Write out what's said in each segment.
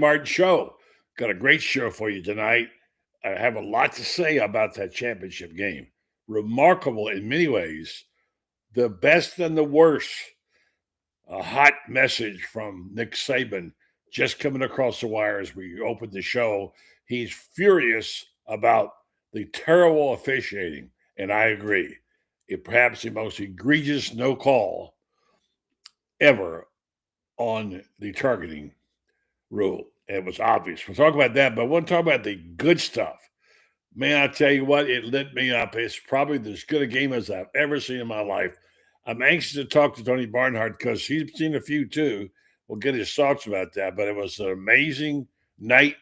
Martin Show. Got a great show for you tonight. I have a lot to say about that championship game. Remarkable in many ways. The best and the worst. A hot message from Nick Saban just coming across the wire as we opened the show. He's furious about the terrible officiating, and I agree. It perhaps the most egregious no call ever on the targeting rule. It was obvious. We'll talk about that, but I want to talk about the good stuff. Man, I tell you what, it lit me up. It's probably as good a game as I've ever seen in my life. I'm anxious to talk to Tony Barnhart because he's seen a few too. We'll get his thoughts about that. But it was an amazing night,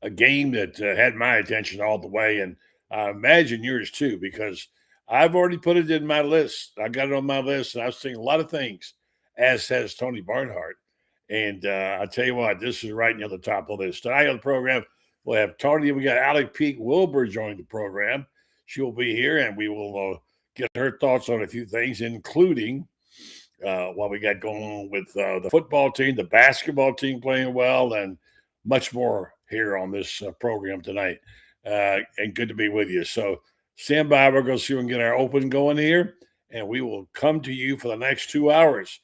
a game that had my attention all the way, and I imagine yours too, because I've already put it in my list. I got it on my list, and I've seen a lot of things, as has Tony Barnhart. And I tell you what, this is right near the top of the list. Tonight on the program, we'll have Tony. We got Peek-Wilbur joining the program. She will be here, and we will get her thoughts on a few things, including what we got going on with the football team, the basketball team playing well, and much more here on this program tonight. And good to be with you. So stand by. We're going to see if we can get our open going here, and we will come to you for the next 2 hours.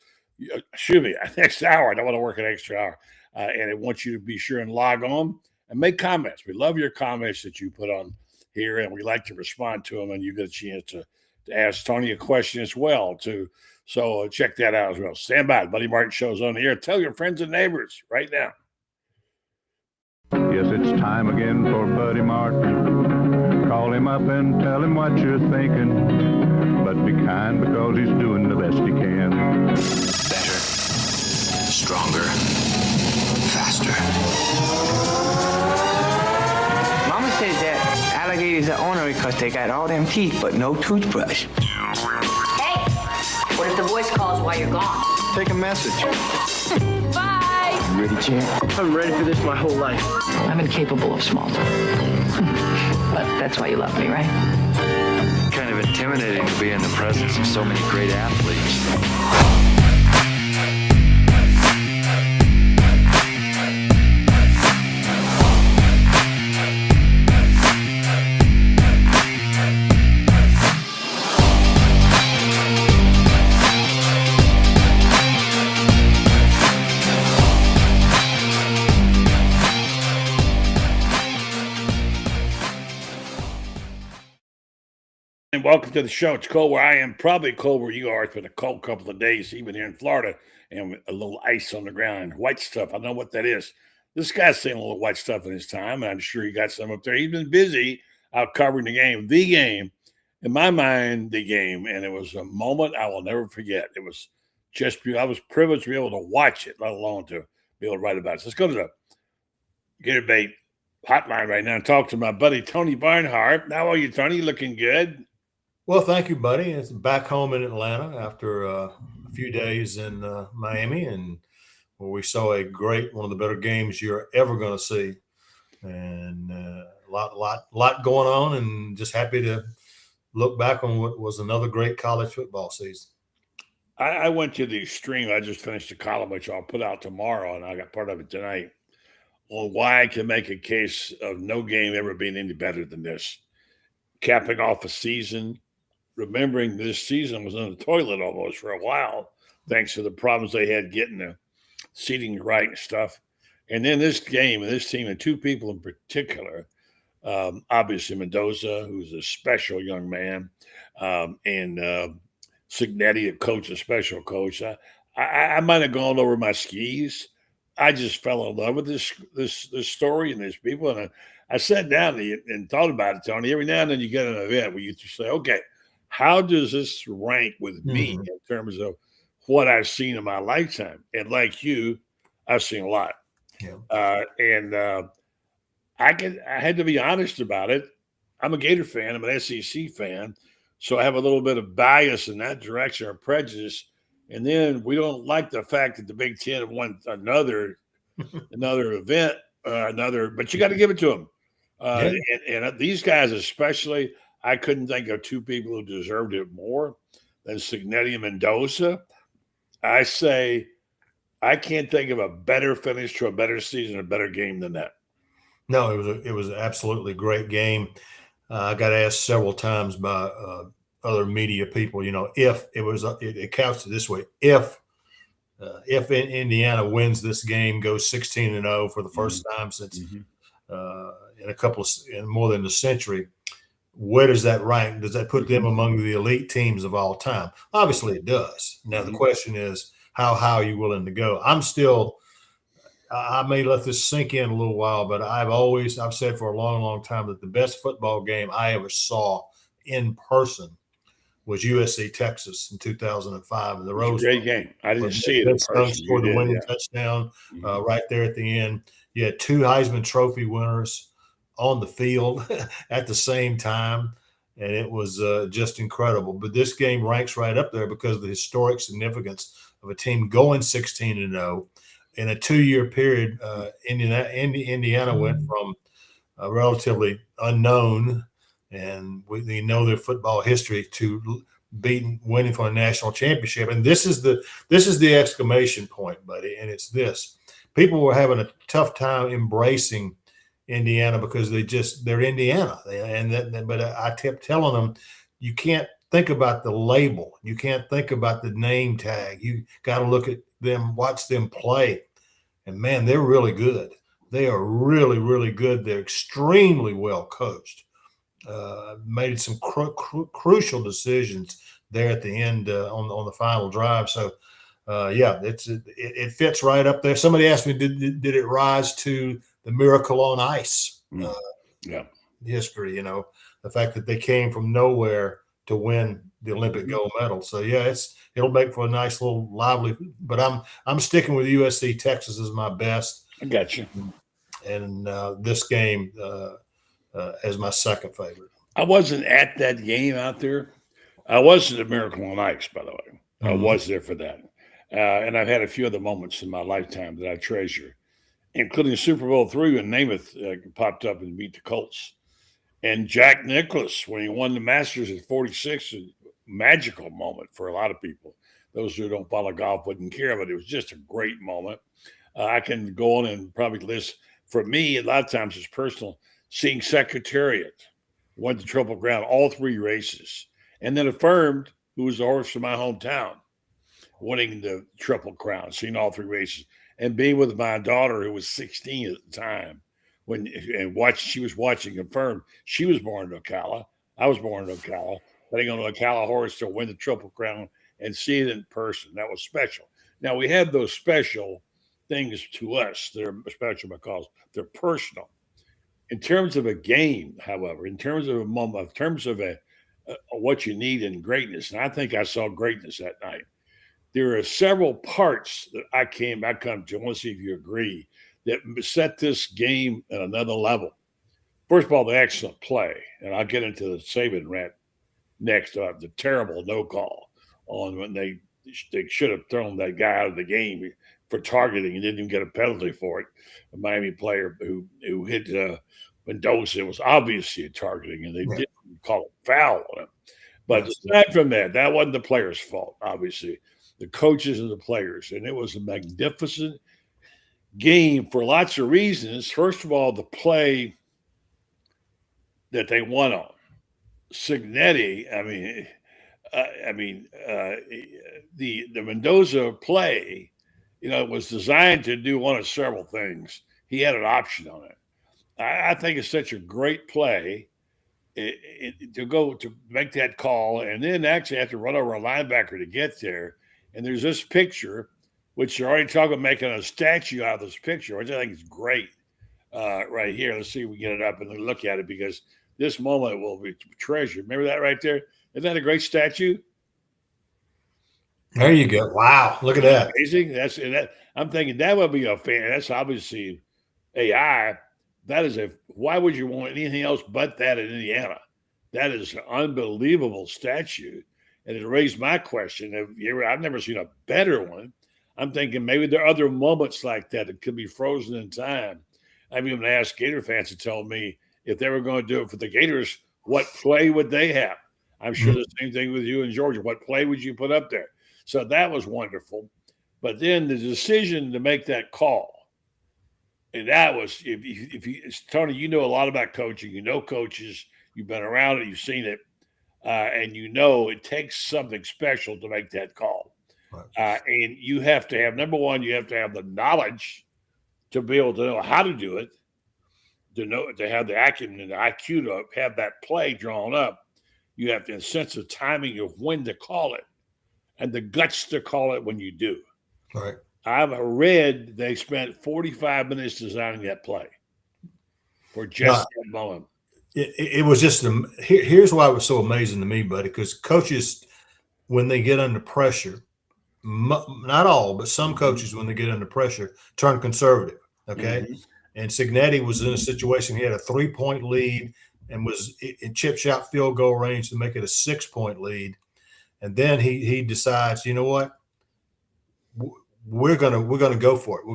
Excuse me, next hour. I don't want to work an extra hour. And I want you to be sure and log on and make comments. We love your comments that you put on here, and we like to respond to them, and you get a chance to ask Tony a question as well, too. So check that out as well. Stand by. Buddy Martin Show's on the air. Tell your friends and neighbors right now. Yes, it's time again for Buddy Martin. Call him up and tell him what you're thinking. But be kind because he's doing the best he can. Better, stronger, faster. Mama says that alligators are ornery because they got all them teeth but no toothbrush. Hey, what if the voice calls while you're gone? Take a message. Bye. You ready, champ? I'm ready for this my whole life. I'm incapable of small talk. But that's why you love me, right? Kind of intimidating to be in the presence of so many great athletes. And welcome to the show. It's cold where I am, probably cold where you are. It's been a cold couple of days, even here in Florida, and a little ice on the ground. White stuff. I don't know what that is. This guy's saying a little white stuff in his time, and I'm sure he got some up there. He's been busy out covering the game. The game, in my mind, the game, and it was a moment I will never forget. It was just, I was privileged to be able to watch it, let alone to be able to write about it. So let's go to the Gator Bait hotline right now and talk to my buddy Tony Barnhart. How are you, Tony? Looking good. Well, thank you, buddy. It's back home in Atlanta after a few days in Miami, and where we saw one of the better games you're ever going to see, and a lot going on, and just happy to look back on what was another great college football season. I went to the extreme. I just finished a column, which I'll put out tomorrow, and I got part of it tonight, on why I can make a case of no game ever being any better than this. Capping off a season, remembering this season was in the toilet almost for a while, thanks to the problems they had getting the seating right and stuff. And then this game and this team, and two people in particular, obviously Mendoza, who's a special young man, and Signetti, a special coach. I might have gone over my skis. I just fell in love with this story and these people. And I sat down and thought about it, Tony. Every now and then you get an event where you just say, okay, how does this rank with me in terms of what I've seen in my lifetime? And like you, I've seen a lot. Yeah. I had to be honest about it. I'm a Gator fan. I'm an SEC fan. So I have a little bit of bias in that direction or prejudice. And then we don't like the fact that the Big Ten won another event, but you got to give it to them. And these guys especially, I couldn't think of two people who deserved it more than Signetti and Mendoza. I I can't think of a better finish to a better season, a better game than that. No, it was an absolutely great game. I got asked several times by other media people, if it was, it counts it this way: if Indiana wins this game, goes 16-0 for the first time since in more than a century, where does that rank? Does that put them among the elite teams of all time? Obviously, it does. Now the question is, how high are you willing to go? I may let this sink in a little while, but I've said for a long, long time that the best football game I ever saw in person was USC Texas in 2005 in the Rose Bowl. Great game. I didn't see it in person. Scored the winning touchdown right there at the end. You had 2 Heisman Trophy winners on the field at the same time, and it was just incredible. But this game ranks right up there because of the historic significance of a team going 16-0 in a 2-year period. Indiana went from a relatively unknown, and we know their football history, to winning for a national championship. And this is the exclamation point, buddy. And it's this: people were having a tough time embracing Indiana because they're Indiana. But I kept telling them, you can't think about the label. You can't think about the name tag. You got to look at them, watch them play. And man, they're really good. They are really, really good. They're extremely well coached. Made some crucial decisions there at the end on the final drive. So, it fits right up there. Somebody asked me, did it rise to the Miracle on Ice history? The fact that they came from nowhere to win the Olympic gold medal. So it'll make for a nice little lively. But I'm sticking with USC Texas as my best. I got you. And this game as my second favorite. I wasn't at that game out there. I was at the Miracle on Ice, by the way. I was there for that. And I've had a few other moments in my lifetime that I treasure, including Super Bowl III when Namath popped up and beat the Colts. And Jack Nicklaus, when he won the Masters at 46, a magical moment for a lot of people. Those who don't follow golf wouldn't care, but it was just a great moment. I can go on and probably list, for me, a lot of times it's personal, seeing Secretariat, won the Triple Crown, all 3 races, and then Affirmed, who was the horse from my hometown, winning the Triple Crown, seeing all 3 races, and being with my daughter, who was 16 at the time, she was watching Affirmed. She was born in Ocala. I was born in Ocala. Betting on an Ocala horse to win the Triple Crown and see it in person. That was special. Now, we have those special things to us that are special because they're personal. In terms of a game, however, in terms of a moment, in terms of what you need in greatness, and I think I saw greatness that night, there are several parts that I come to. I want to see if you agree, that set this game at another level. First of all, the excellent play, and I'll get into the Saban rant next. The terrible no call on when they should have thrown that guy out of the game for targeting and didn't even get a penalty for it. A Miami player who hit Mendoza was obviously targeting, and they didn't call a foul on him. But aside from that wasn't the players' fault, obviously. The coaches and the players. And it was a magnificent game for lots of reasons. First of all, the play that they won on. Signetti, the Mendoza play, was designed to do one of several things. He had an option on it. I think it's such a great play to make that call and then actually have to run over a linebacker to get there. And there's this picture, which they're already talking about making a statue out of this picture, which I think is great right here. Let's see if we get it up and look at it, because this moment will be treasured. Remember that right there? Isn't that a great statue? There you go. Wow. Look at that. Amazing. I'm thinking that would be a fan. That's obviously AI. Why would you want anything else but that in Indiana? That is an unbelievable statue. And it raised my question. I've never seen a better one. I'm thinking maybe there are other moments like that could be frozen in time. I've even asked Gator fans to tell me if they were going to do it for the Gators, what play would they have? I'm sure the same thing with you in Georgia. What play would you put up there? So that was wonderful. But then the decision to make that call, and that was if you Tony, you know a lot about coaching. You know coaches. You've been around it. You've seen it, and you know it takes something special to make that call. Right. And you have to have, number one, you have to have the knowledge to be able to know how to do it, to have the acumen and the IQ to have that play drawn up. You have to sense the timing of when to call it, and the guts to call it when you do. Right. I've read they spent 45 minutes designing that play for just that moment. It was just here's why it was so amazing to me, buddy, because coaches, when they get under pressure, not all, but some coaches, when they get under pressure, turn conservative. Okay. And Cignetti was in a situation, he had a 3-point lead and was in chip shot field goal range to make it a 6-point lead. And then he decides, you know what? We're gonna go for it.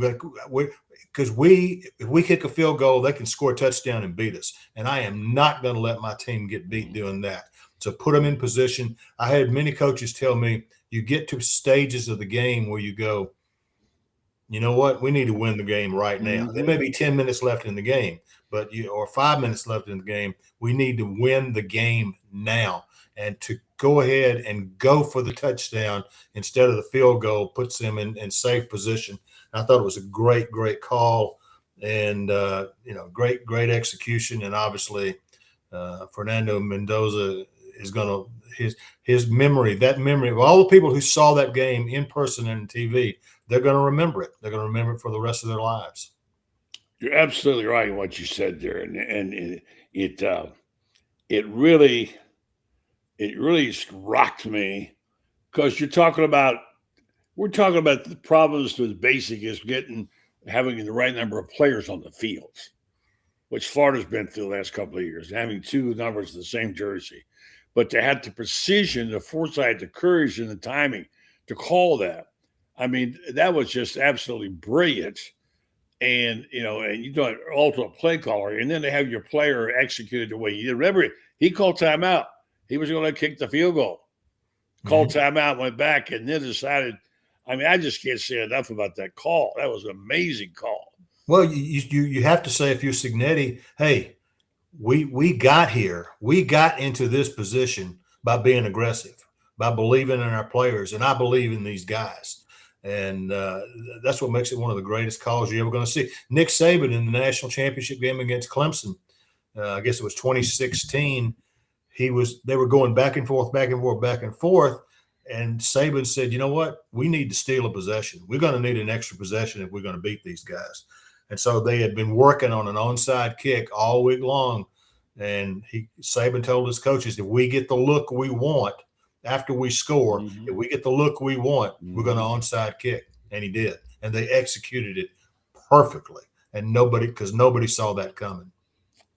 Because if we kick a field goal, they can score a touchdown and beat us. And I am not going to let my team get beat doing that. So put them in position. I had many coaches tell me, you get to stages of the game where you go, you know what? We need to win the game right now. There may be 10 minutes left in the game, or 5 minutes left in the game. We need to win the game now. And to go ahead and go for the touchdown instead of the field goal puts them in safe position. I thought it was a great, great call, and great execution. And obviously, Fernando Mendoza is going to his memory of all the people who saw that game in person and on TV. They're going to remember it. They're going to remember it for the rest of their lives. You're absolutely right in what you said there, and it really rocked me, because we're talking about the problems with basic is having the right number of players on the field, which Florida's been through the last couple of years, having two numbers of the same jersey. But to have the precision, the foresight, the courage, and the timing to call that, I mean, that was just absolutely brilliant. And you do it all to a play caller, and then to have your player executed the way he did. Remember, he called timeout. He was going to kick the field goal. Called timeout, went back, and then decided. I mean, I just can't say enough about that call. That was an amazing call. Well, you have to say, if you're Cignetti, hey, we got here. We got into this position by being aggressive, by believing in our players, and I believe in these guys. And that's what makes it one of the greatest calls you're ever going to see. Nick Saban in the national championship game against Clemson, I guess it was 2016. They were going back and forth, and Saban said, you know what? We need to steal a possession. We're going to need an extra possession if we're going to beat these guys. And so they had been working on an onside kick all week long. And Saban told his coaches, if we get the look we want after we score, if we get the look we want, we're going to onside kick. And he did. And they executed it perfectly. And nobody saw that coming.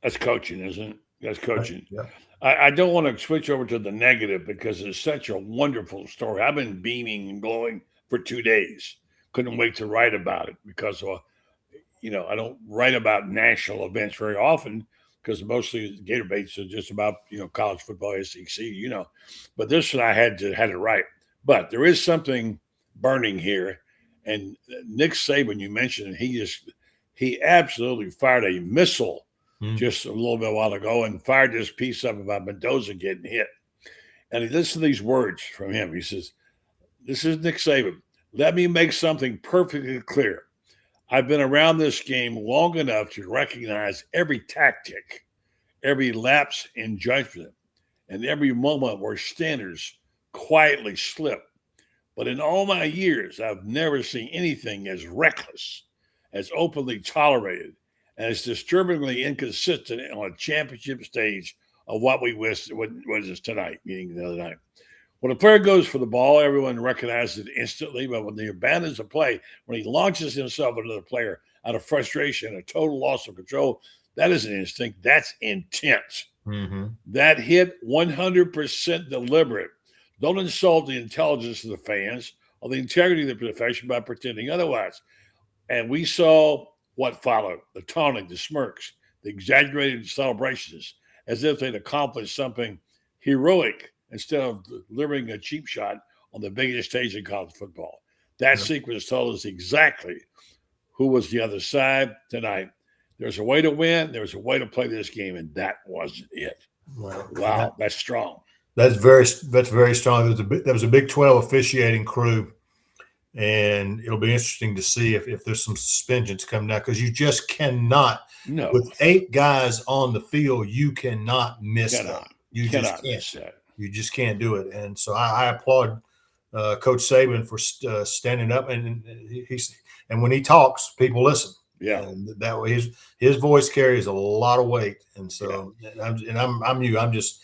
That's coaching, isn't it? That's coaching. Yeah. I don't want to switch over to the negative, because it's such a wonderful story. I've been beaming and glowing for 2 days. Couldn't wait to write about it, because, I don't write about national events very often, because mostly Gator Baits are just about, college football, SEC, But this one I had to write. But there is something burning here. And Nick Saban, you mentioned, he absolutely fired a missile just a little bit while ago, and fired this piece up about Mendoza getting hit. And he listened to these words from him. He says, this is Nick Saban. Let me make something perfectly clear. I've been around this game long enough to recognize every tactic, every lapse in judgment, and every moment where standards quietly slip. But in all my years, I've never seen anything as reckless, as openly tolerated, and as disturbingly inconsistent on a championship stage of what we was tonight, meaning the other night. When a player goes for the ball, everyone recognizes it instantly. But when he abandons a play, when he launches himself at another player out of frustration, a total loss of control, that isn't instinct. That's intent. That hit 100% deliberate. Don't insult the intelligence of the fans or the integrity of the profession by pretending otherwise. And we saw what followed: the taunting, the smirks, the exaggerated celebrations, as if they'd accomplished something heroic instead of delivering a cheap shot on the biggest stage in college football. That sequence told us exactly who was the other side tonight. There's a way to win. There's a way to play this game, and that wasn't it. Wow, that's strong. That's very strong. There was a Big 12 officiating crew, and it'll be interesting to see if there's some suspensions coming down, because you just cannot. No. With 8 guys on the field, you cannot miss them. You cannot just can't. miss that. You just can't do it. And so I applaud Coach Saban for standing up, and when he talks, people listen. Yeah, and that way his voice carries a lot of weight. And so, I'm just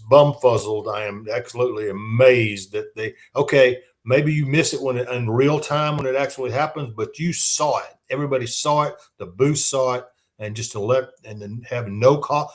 bumfuzzled. I am absolutely amazed that maybe you miss it when in real time when it actually happens, but you saw it. Everybody saw it. The booth saw it, and just then have no call,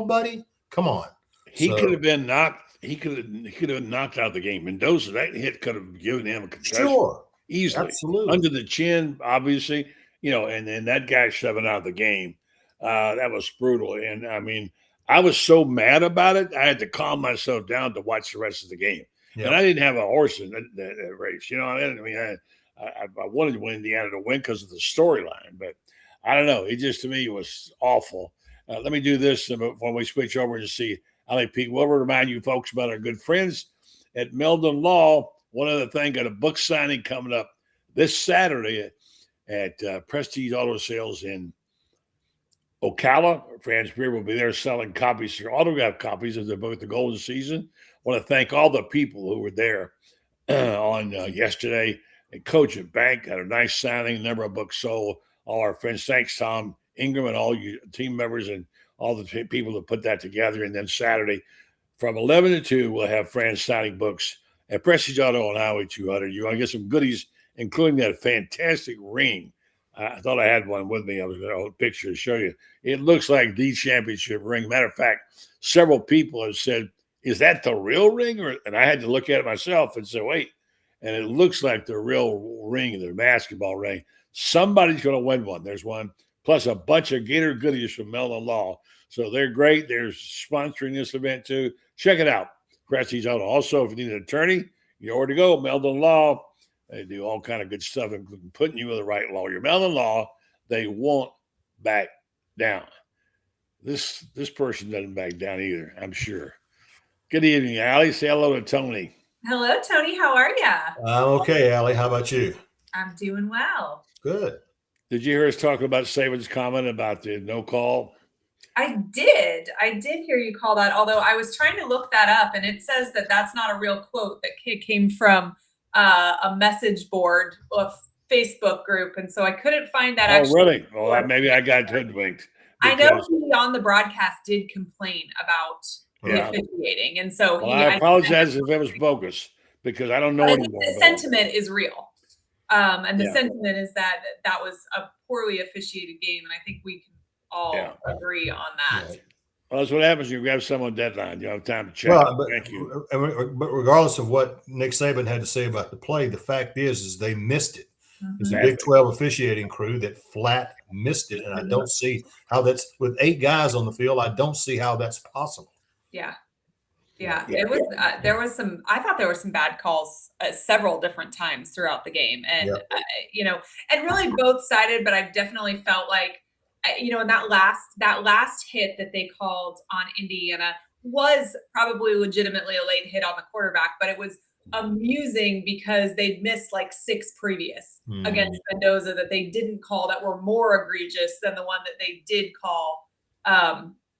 buddy. Come on. He could have been knocked. He could have knocked out the game. Mendoza, that hit could have given him a concussion. Sure. Easily. Absolutely. Under the chin, obviously, and then that guy shoving out the game. That was brutal. And I mean, I was so mad about it, I had to calm myself down to watch the rest of the game. Yeah. And I didn't have a horse in that race. I wanted to win Indiana to win because of the storyline, but I don't know. It just, to me, was awful. Let me do this when we switch over to see I like Peek-Wilbur. Remind you folks about our good friends at Meldon Law. One other thing, got a book signing coming up this Saturday at Prestige Auto Sales in Ocala. Franz Beer will be there selling copies, autographed copies of the book, The Golden Season. I want to thank all the people who were there on yesterday. And Coach at Bank had a nice signing, number of books sold. All our friends, thanks Tom Ingram and all you team members and all the people that put that together. And then Saturday from 11 to 2, we'll have Franz signing books at Prestige Auto on Highway 200. You want to get some goodies, including that fantastic ring. I thought I had one with me. I was going to hold a picture to show you. It looks like the championship ring. Matter of fact, several people have said, is that the real ring? And I had to look at it myself and say, wait. And it looks like the real ring, the basketball ring. Somebody's going to win one. There's one, plus a bunch of Gator goodies from Meldon Law. So they're great. They're sponsoring this event too. Check it out. Prestige Auto. Also, if you need an attorney, you know where to go. Meldon Law. They do all kind of good stuff, including putting you with the right lawyer. Meldon Law, they won't back down. This person doesn't back down either, I'm sure. Good evening, Allie. Say hello to Tony. Hello, Tony. How are you? I'm okay, Allie. How about you? I'm doing well. Good. Did you hear us talking about Saban's comment about the no call? I did hear you call that, although I was trying to look that up, and it says that that's not a real quote, that came from a message board, a Facebook group, and so I couldn't find that. Oh, really? Well, maybe I got hoodwinked. I know he on the broadcast did complain about the officiating, and so I apologize if it was bogus, because I don't know anymore. The sentiment is real, and the sentiment is that was a poorly officiated game, and I think we can all agree on that. Yeah. Well, that's what happens. You grab someone deadline. You don't have time to check. Thank you. But regardless of what Nick Saban had to say about the play, the fact is they missed it. Mm-hmm. It's a Big 12 officiating crew that flat missed it, and I don't see how that's with 8 guys on the field. I don't see how that's possible. Yeah. It was. There was some. I thought there were some bad calls several different times throughout the game, and and really both sided. But I've definitely felt like, and that last hit that they called on Indiana was probably legitimately a late hit on the quarterback, but it was amusing because they'd missed like 6 previous against Mendoza that they didn't call, that were more egregious than the one that they did call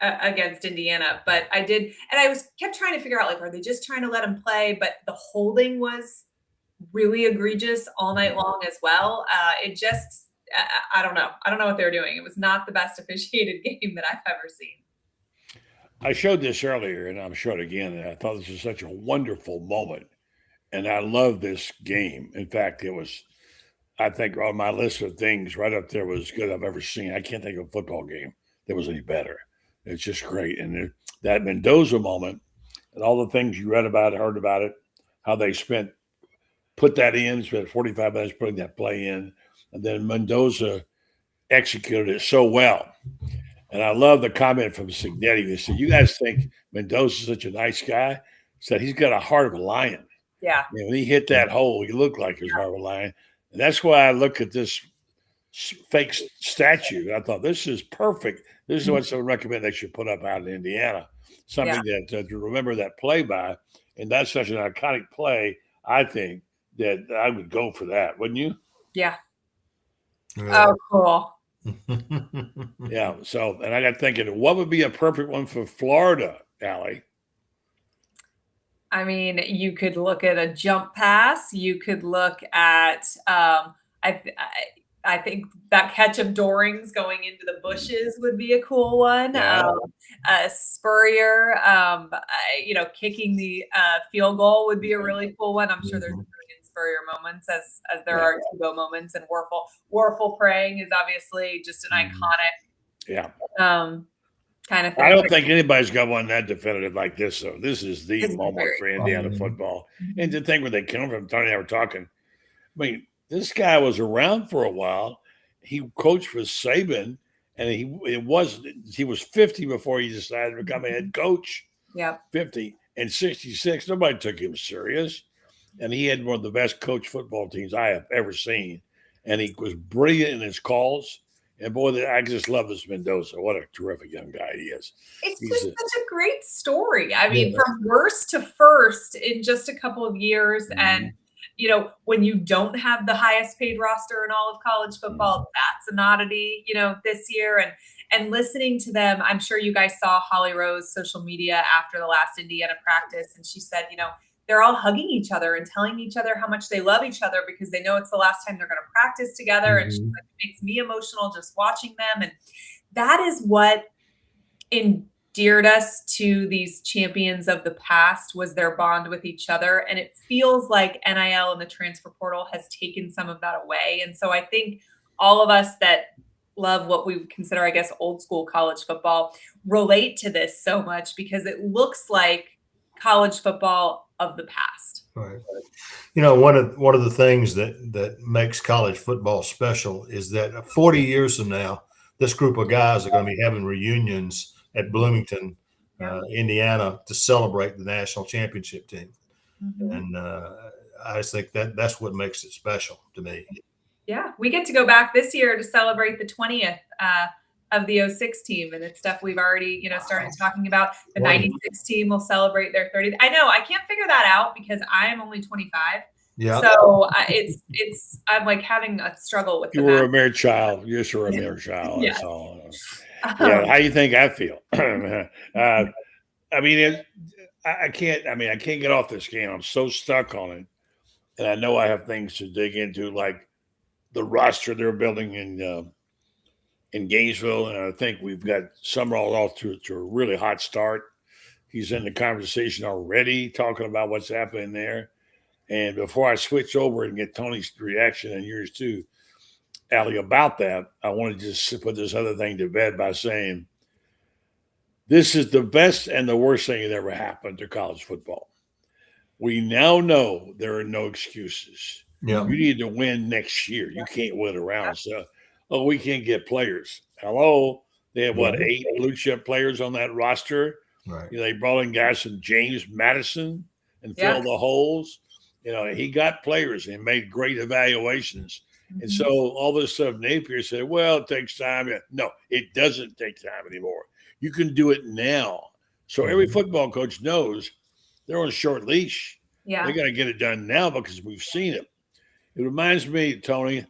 against Indiana. But I did, and I kept trying to figure out, like, are they just trying to let him play? But the holding was really egregious all night long as well. It just, I don't know. I don't know what they're doing. It was not the best officiated game that I've ever seen. I showed this earlier, and I'm showing it again, and I thought this was such a wonderful moment. And I love this game. In fact, it was, I think, on my list of things right up there was good I've ever seen. I can't think of a football game that was any better. It's just great. And that Mendoza moment and all the things you read about it, heard about it, how they spent 45 minutes putting that play in. And then Mendoza executed it so well. And I love the comment from Signetti. He said, you guys think Mendoza's such a nice guy? He said, he's got a heart of a lion. Yeah. When he hit that hole, he looked like he was Harvard Lion. And that's why I look at this fake statue. I thought, this is perfect. This is what someone recommend they should put up out in Indiana. Something that to remember that play by. And that's such an iconic play, I think, that I would go for that, wouldn't you? Yeah. Oh, cool. Yeah. So, and I got thinking, what would be a perfect one for Florida, Allie? I mean, you could look at a jump pass. You could look at, I think that catch of Doring's going into the bushes would be a cool one. Yeah. Spurrier, kicking the field goal would be a really cool one. I'm sure there's a million Spurrier moments as there are Tebow moments, and Warfel praying is obviously just an iconic kind of thing. I don't think anybody's got one that definitive like this, though. This is the moment for Indiana football. And to think where they come from, Tony and I were talking. I mean, this guy was around for a while. He coached for Saban, and he was 50 before he decided to become a head coach. Yeah, 50 and 66. Nobody took him serious, and he had one of the best coach football teams I have ever seen. And he was brilliant in his calls. And boy, I just love this Mendoza. What a terrific young guy he is. It's just such a great story. I mean, from worst to first in just a couple of years. And, when you don't have the highest paid roster in all of college football, that's an oddity, this year. And listening to them, I'm sure you guys saw Holly Rowe's social media after the last Indiana practice. And she said, they're all hugging each other and telling each other how much they love each other because they know it's the last time they're going to practice together. And she's like, it makes me emotional just watching them. And that is what endeared us to these champions of the past, was their bond with each other. And it feels like NIL and the transfer portal has taken some of that away. And so I think all of us that love what we consider, I guess, old school college football relate to this so much because it looks like college football of the past. Right. One of the things that makes college football special is that 40 years from now, this group of guys are going to be having reunions at Bloomington, Indiana, to celebrate the national championship team. And I just think that's what makes it special to me. Yeah, we get to go back this year to celebrate the 20th of the 06 team, and it's stuff we've already started talking about. The 96 team will celebrate their 30th. I know I can't figure that out because I am only 25. Yeah. So it's I'm like having a struggle with. You were a mere child. You were a mere child. That's all. Yeah. How do you think I feel? I mean, I can't get off this game. I'm so stuck on it, and I know I have things to dig into, like the roster they're building in Gainesville, and I think we've got Summerall off to a really hot start. He's in the conversation already, talking about what's happening there. And before I switch over and get Tony's reaction and yours too, Allie, about that, I want to just put this other thing to bed by saying this is the best and the worst thing that ever happened to college football. We now know there are no excuses. Yeah. You need to win next year. You can't win around. So, we can't get players. Hello. They have, 8 blue chip players on that roster. Right. They brought in guys from James Madison and filled the holes. He got players and made great evaluations. And so all this stuff, Napier said, well, it takes time. No, it doesn't take time anymore. You can do it now. So every football coach knows they're on a short leash. Yeah. They got to get it done now because we've seen it. It reminds me, Tony,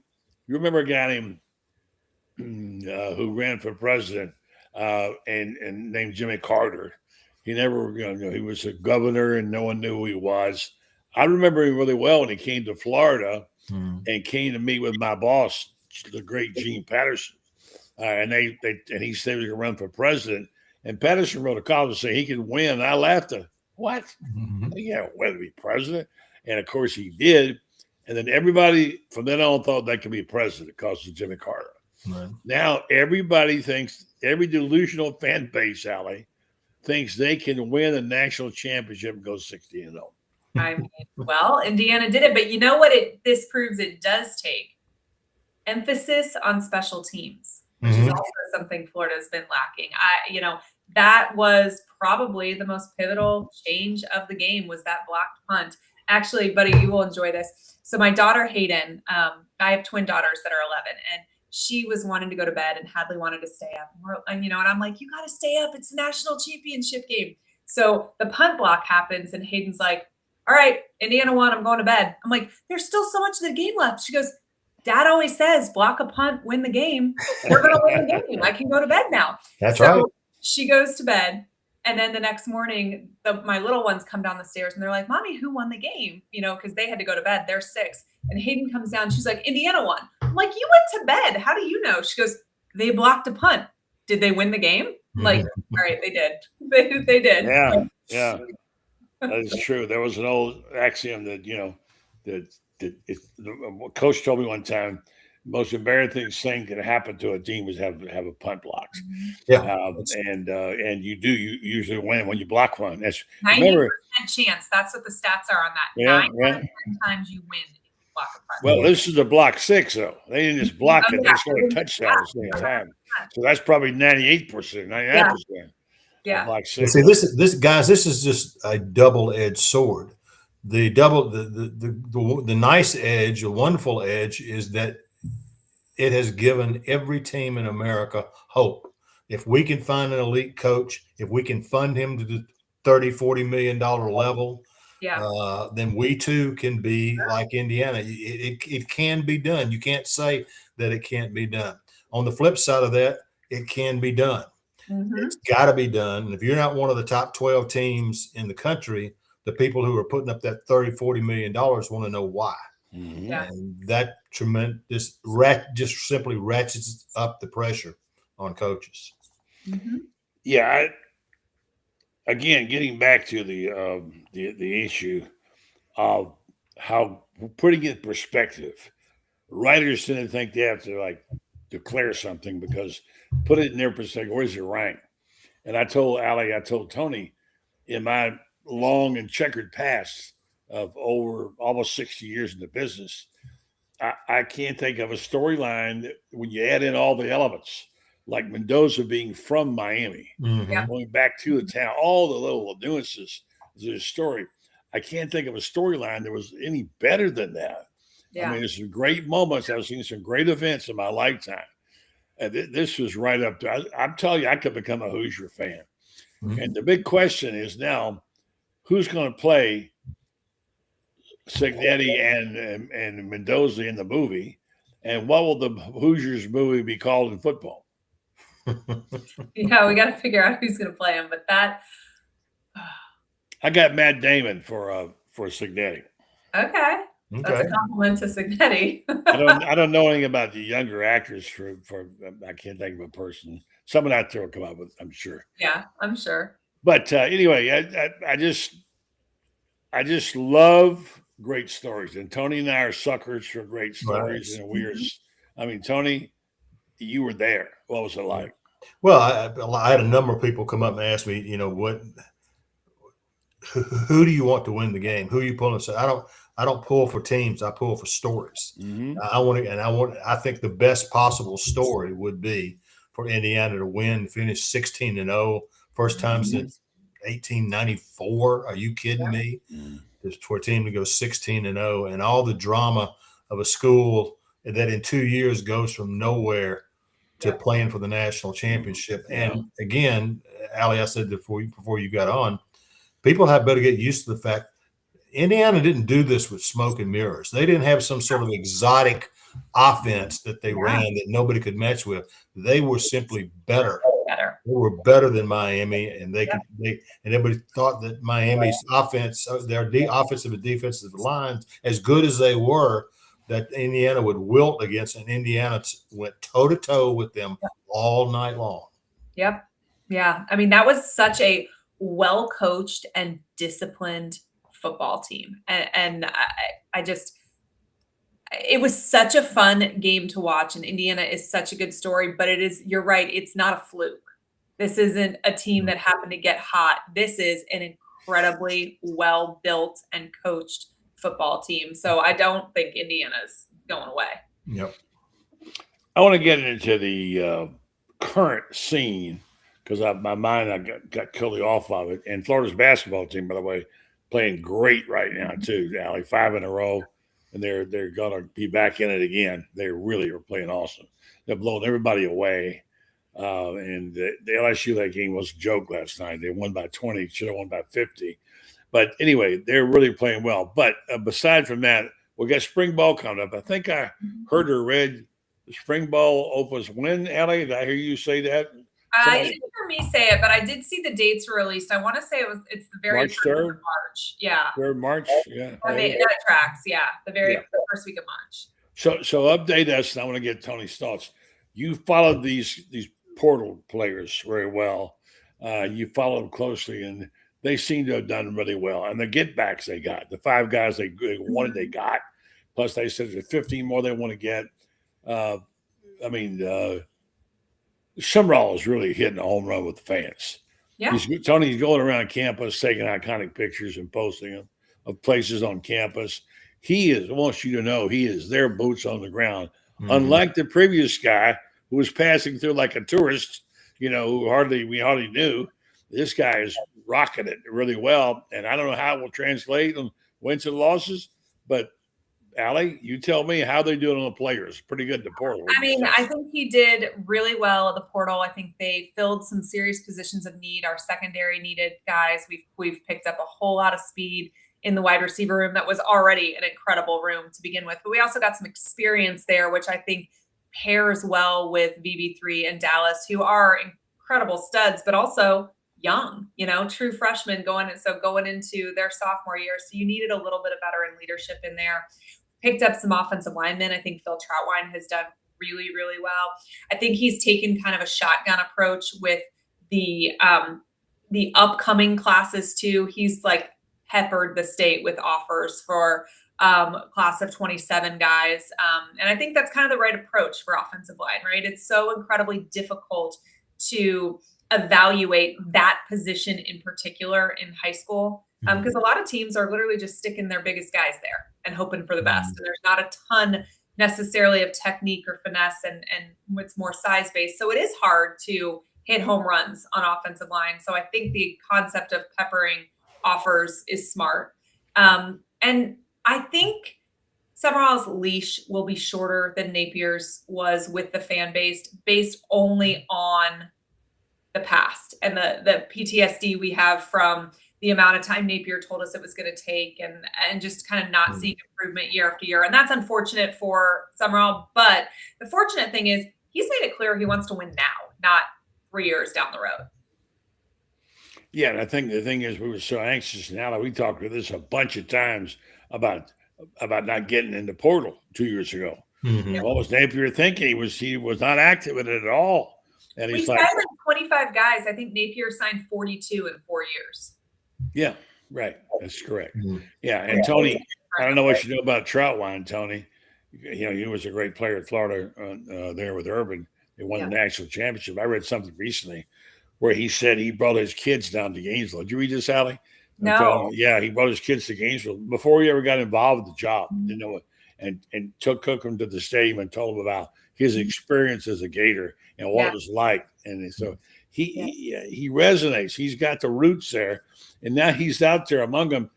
you remember a guy named who ran for president and named Jimmy Carter. He never, he was a governor and no one knew who he was. I remember him really well when he came to Florida and came to meet with my boss, the great Gene Patterson. And he said he could run for president. And Patterson wrote a column saying he could win. And I laughed at, what? Yeah, whether to be president. And of course he did. And then everybody from then on thought that could be president because of Jimmy Carter. Right. Now everybody thinks, every delusional fan base, Allie, thinks they can win a national championship and go 60-0. I mean, well, Indiana did it, but you know what this proves it does take? Emphasis on special teams, which is also something Florida's been lacking. That was probably the most pivotal change of the game, was that blocked punt. Actually, buddy, you will enjoy this. So my daughter Hayden, I have twin daughters that are 11, and she was wanting to go to bed, and Hadley wanted to stay up. And I'm like, you got to stay up. It's a national championship game. So the punt block happens, and Hayden's like, all right, Indiana won. I'm going to bed. I'm like, there's still so much of the game left. She goes, Dad always says, block a punt, win the game. We're going to win the game. I can go to bed now. That's right. She goes to bed. And then the next morning, my little ones come down the stairs and they're like, Mommy, who won the game? Because they had to go to bed. They're 6. And Hayden comes down. She's like, Indiana won. I'm like, you went to bed. How do you know? She goes, they blocked a punt. Did they win the game? I'm like, all right, they did. They did. Yeah. That is true. There was an old axiom that, Coach told me one time, most embarrassing thing that happen to a team is have a punt blocked. Yeah. And you usually win when you block one. That's 90% chance. That's what the stats are on that. 9 out of 10 times you win if you block a punt. Well, this is a block 6, though. They didn't just block it. They scored a touchdown at the same time. So that's probably 98%, 99%. Yeah. Block 6. See, this is just a double-edged sword. The nice edge, a wonderful edge, is that it has given every team in America hope. If we can find an elite coach, if we can fund him to the $30-40 million level, then we too can be like Indiana. It can be done. You can't say that it can't be done. On the flip side of that, it can be done. It's got to be done. And if you're not one of the top 12 teams in the country, the people who are putting up that $30-40 million want to know why. And that just simply ratchets up the pressure on coaches. Yeah. Again, getting back to the issue of how putting it in perspective, writers didn't think they have to declare something because put it in their perspective. Where's your rank? And I told Tony, in my long and checkered past of over almost 60 years in the business, I can't think of a storyline when you add in all the elements, like Mendoza being from Miami, going back to the town, all the little nuances of the story. I can't think of a storyline that was any better than that. I mean, there's some great moments. I've seen some great events in my lifetime. And this was right up to, I'm telling you, I could become a Hoosier fan. And the big question is now, who's going to play Cignetti and Mendoza in the movie? And what will the Hoosiers movie be called in football? We got to figure out who's going to play him. But I got Matt Damon for Cignetti. Okay. That's a compliment to Cignetti. I don't know anything about the younger actors for I can't think of a person. Someone out there will come up with, I'm sure. Yeah, I'm sure. But anyway, I just love great stories, and Tony and I are suckers for great stories. Right. And Tony, you were there. What was it like? Well, I had a number of people come up and ask me, who do you want to win the game? Who are you pulling? So I don't pull for teams. I pull for stories. I think the best possible story would be for Indiana to win, finish 16-0, first time since 1894. Are you kidding me? Just for a team to go 16-0, and all the drama of a school that in 2 years goes from nowhere to playing for the national championship. And again, Allie, I said before you got on, people had better get used to the fact Indiana didn't do this with smoke and mirrors. They didn't have some sort of exotic offense that they ran that nobody could match with. They were simply better. They were better than Miami, and and everybody thought that Miami's offense, their offensive and defensive lines, as good as they were, that Indiana would wilt against, and Indiana went toe to toe with them all night long. Yep. Yeah. I mean, that was such a well coached and disciplined football team, and I just, it was such a fun game to watch, and Indiana is such a good story. But you're right, it's not a fluke. This isn't a team that happened to get hot. This is an incredibly well built and coached football team. So I don't think Indiana's going away. Yep. I want to get into the current scene because my mind I got totally off of it. And Florida's basketball team, by the way, playing great right now too. Allie, 5 in a row, and they're gonna be back in it again. They really are playing awesome. They're blowing everybody away. And the LSU that game was a joke last night. They won by 20, should have won by 50. But anyway, they're really playing well. But beside from that, we got spring ball coming up. I think I heard or read the spring ball opens when, Allie? Did I hear you say that? You didn't hear me say it, but I did see the dates were released. I want to say it's the very March 3rd? March. Yeah. 3rd March? Yeah. That tracks. Yeah. The very first week of March. So update us, and I want to get Tony's thoughts. You followed these portal players very well. You follow them closely, and they seem to have done really well. And the get backs they got, the 5 guys they wanted, they got. Plus, they said there's 15 more they want to get. Summerall is really hitting a home run with the fans. Yeah. Tony's going around campus taking iconic pictures and posting them of places on campus. I want you to know, he is their boots on the ground. Mm-hmm. Unlike the previous guy who was passing through like a tourist, who we hardly knew. This guy is rocking it really well. And I don't know how it will translate on wins and losses, but Allie, you tell me how they doing on the players. Pretty good in the portal. I mean, I think he did really well at the portal. I think they filled some serious positions of need. Our secondary needed guys. We've picked up a whole lot of speed in the wide receiver room that was already an incredible room to begin with. But we also got some experience there, which I think pairs well with VB3 and Dallas, who are incredible studs, but also young, true freshmen going into their sophomore year. So you needed a little bit of veteran leadership in there. Picked up some offensive linemen. I think Phil Troutwine has done really, really well. I think he's taken kind of a shotgun approach with the upcoming classes too. He's like peppered the state with offers for class of 27 guys. And I think that's kind of the right approach for offensive line, right? It's so incredibly difficult to evaluate that position in particular in high school. Because a lot of teams are literally just sticking their biggest guys there and hoping for the best. And there's not a ton necessarily of technique or finesse, and it's more size based. So it is hard to hit home runs on offensive line. So I think the concept of peppering offers is smart. And I think Summerall's leash will be shorter than Napier's was with the fan base, based only on the past and the PTSD we have from the amount of time Napier told us it was going to take, and just kind of not seeing improvement year after year. And that's unfortunate for Summerall. But the fortunate thing is he's made it clear he wants to win now, not 3 years down the road. Yeah, and I think the thing is we were so anxious now. We talked about this a bunch of times about not getting in the portal 2 years ago. Mm-hmm. What was Napier thinking? He was not active in it at all. And he's signed like 25 guys. I think Napier signed 42 in 4 years. Yeah, right. That's correct. Mm-hmm. Yeah, and Tony, I don't know what you know about Troutwine, Tony. He was a great player at Florida there with Urban. They won the national championship. I read something recently where he said he brought his kids down to Gainesville. Did you read this, Allie? No. He brought his kids to Gainesville before he ever got involved with the job. And took him to the stadium and told him about his experience as a Gator and what it was like. And so he resonates. He's got the roots there. And now he's out there among them.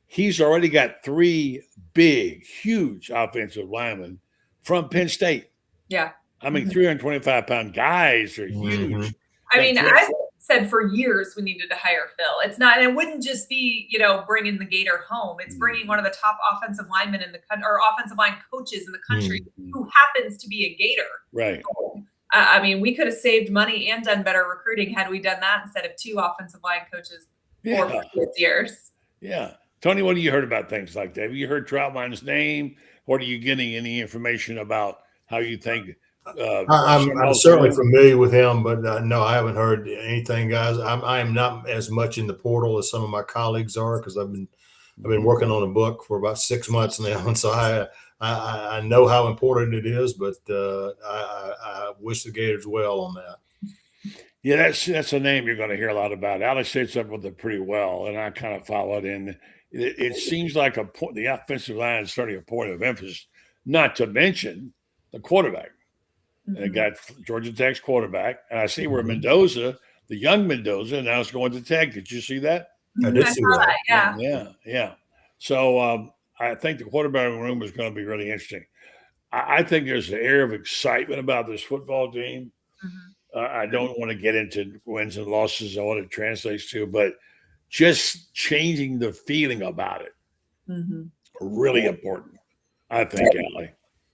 He's already got 3 big, huge offensive linemen from Penn State. Yeah. I mean, 325-pound guys are huge. Mm-hmm. I mean, I've said for years we needed to hire Phil. It's not, and it wouldn't just be, bringing the Gator home. It's bringing one of the top offensive linemen in the country, or offensive line coaches in the country, who happens to be a Gator. Right. So, I mean, we could have saved money and done better recruiting had we done that instead of 2 offensive line coaches for previous years. Yeah. Tony, what have you heard about things like that? Have you heard Troutline's name? Or are you getting any information about how you think? I'm certainly familiar with him, but no, I haven't heard anything, guys. I am not as much in the portal as some of my colleagues are, because I've been working on a book for about 6 months now, and so I know how important it is, but I wish the Gators well on that. Yeah, that's a name you're going to hear a lot about. Alex sits up with it pretty well, and I kind of follow it in. It seems like the offensive line is starting a point of emphasis, not to mention the quarterback. Mm-hmm. They got Georgia Tech's quarterback, and I see where Mendoza, the young Mendoza, now is going to Tech. Did you see that? I did see saw that. that. Yeah. So I think the quarterback room is going to be really interesting. I think there's an air of excitement about this football team. I don't want to get into wins and losses and what it translates to, but just changing the feeling about it, really important, I think, Allie.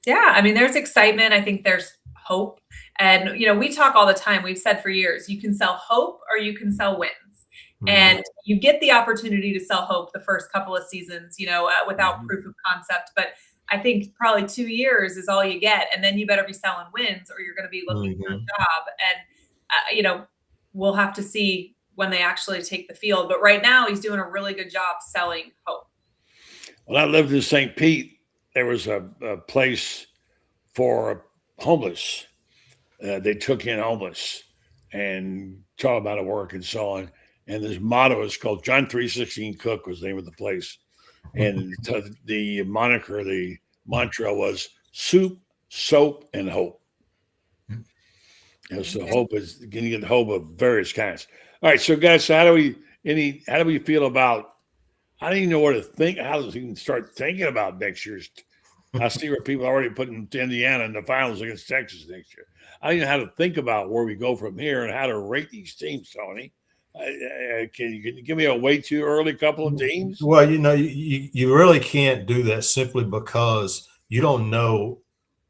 Yeah, I mean, there's excitement. I think there's hope. And, we talk all the time. We've said for years, you can sell hope or you can sell wins. And you get the opportunity to sell hope the first couple of seasons, without proof of concept. But I think probably 2 years is all you get. And then you better be selling wins or you're going to be looking for a job. And, we'll have to see when they actually take the field. But right now he's doing a really good job selling hope. When I lived in St. Pete, there was a place for homeless. They took in homeless and taught about it work and so on. And this motto is called John 3:16 Cook was the name of the place. And the moniker, the mantra was soup, soap, and hope. So hope is getting get hope of various kinds. All right, so guys, so how do we feel about? I don't even know where to think. How does even start thinking about next year's? I see where people are already putting Indiana in the finals against Texas next year. I don't even know how to think about where we go from here and how to rate these teams, Tony. Can you give me a way too early couple of teams? Well, you really can't do that simply because you don't know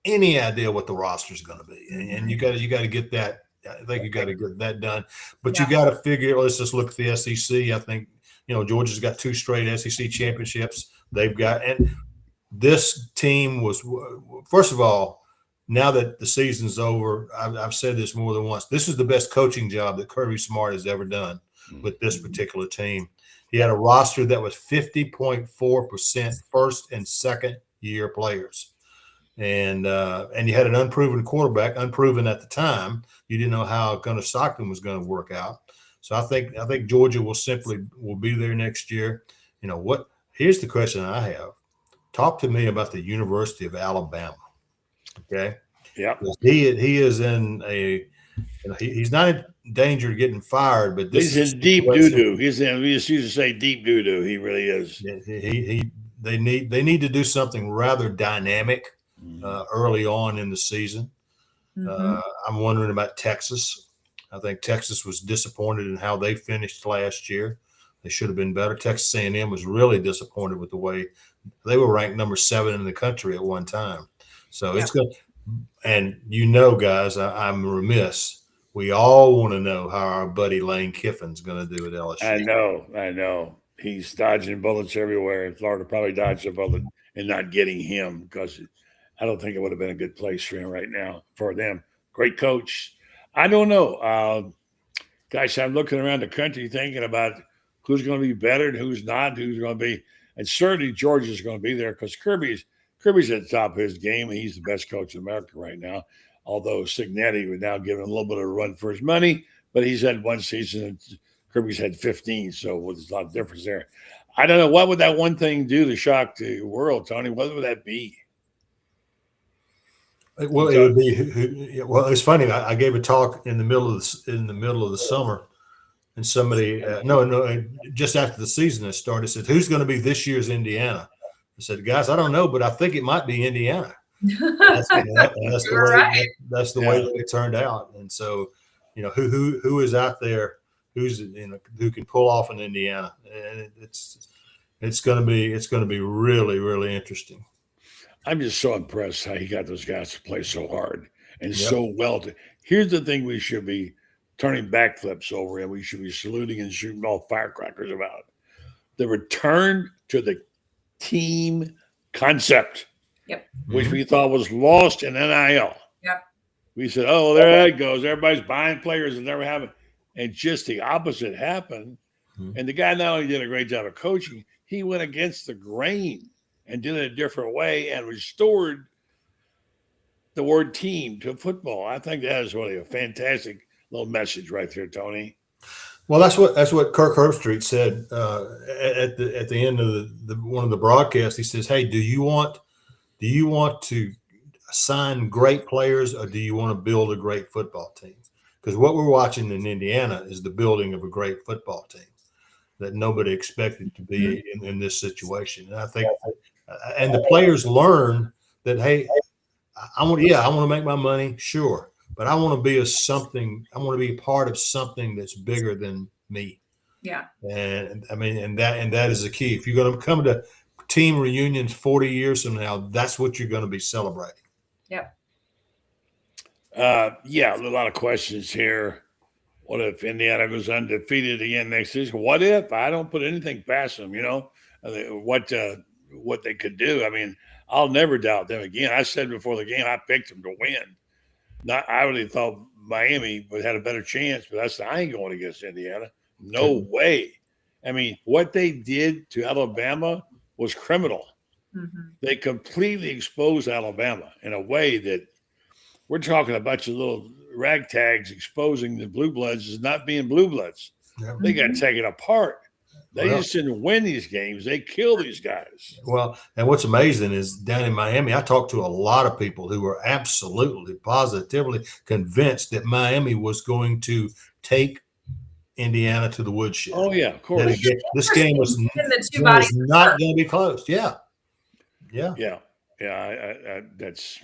any idea what the roster is going to be, and you got to get that. I think you got to get that done, but you got to figure. Let's just look at the SEC. I think Georgia's got 2 straight SEC championships. They've got, and this team was, first of all, now that the season's over, I've said this more than once. This is the best coaching job that Kirby Smart has ever done with this particular team. He had a roster that was 50.4% first and second year players. And you had an unproven quarterback, unproven at the time. You didn't know how Gunnar Stockton was going to work out. So I think Georgia will be there next year. Here's the question I have. Talk to me about the University of Alabama. Okay. Yeah. He is in a. He's not in danger of getting fired, but he's in deep doo doo. We just used to say deep doo doo. He really is. They need to do something rather dynamic early on in the season. I'm wondering about Texas. I think Texas was disappointed in how they finished last year. They should have been better. Texas A&M was really disappointed with the way they were ranked number 7 in the country at one time. So it's good. And guys, I'm remiss. We all want to know how our buddy Lane Kiffin's going to do at LSU. I know. He's dodging bullets everywhere, and Florida probably dodged a bullet in not getting him because I don't think it would have been a good place for him right now for them. Great coach. I don't know. Guys, I'm looking around the country thinking about who's going to be better and who's not, who's going to be. And certainly Georgia's going to be there because Kirby's at the top of his game, and he's the best coach in America right now. Although Signetti would now give him a little bit of a run for his money, but he's had one season and Kirby's had 15, so there's a lot of difference there. I don't know. What would that one thing do to shock the world, Tony? What would that be? Well, it would be. Well, it's funny. I gave a talk in the middle of the summer, and somebody, just after the season had started, said, "Who's going to be this year's Indiana?" I said, "Guys, I don't know, but I think it might be Indiana." That's the way that it turned out. And so, who is out there who can pull off in Indiana, and it's going to be really, really interesting. I'm just so impressed how he got those guys to play so hard and so well. Here's the thing we should be turning backflips over, and we should be saluting and shooting all firecrackers about. The return to the team concept, which we thought was lost in NIL. Yep. We said, oh, there that goes. Everybody's buying players and never having. And just the opposite happened. And the guy not only did a great job of coaching, he went against the grain and did it a different way and restored the word team to football. I think that is really a fantastic little message right there, Tony. Well, that's what Kirk Herbstreit said at the end of one of the broadcasts. He says, "Hey, do you want to sign great players, or do you want to build a great football team? Because what we're watching in Indiana is the building of a great football team." that nobody expected to be in this situation. And I think, and the players learn that, hey, I want to make my money, sure, but I want to be I want to be a part of something that's bigger than me. Yeah. And I mean, and that is the key. If you're going to come to team reunions 40 years from now, that's what you're going to be celebrating. Yep. Yeah, a lot of questions here. What if Indiana goes undefeated again next season? What if? I don't put anything past them, what they could do. I mean, I'll never doubt them again. I said before the game, I picked them to win. I really thought Miami would have a better chance, but I ain't going against Indiana. No way. I mean, what they did to Alabama was criminal. Mm-hmm. They completely exposed Alabama in a way that we're talking a bunch of little ragtags exposing the blue bloods as not being blue bloods. Yeah. They got taken apart. They just didn't win these games. They kill these guys. Well, and what's amazing is down in Miami, I talked to a lot of people who were absolutely positively convinced that Miami was going to take Indiana to the woodshed. Oh, yeah, of course. This game was not going to be close. Yeah. That's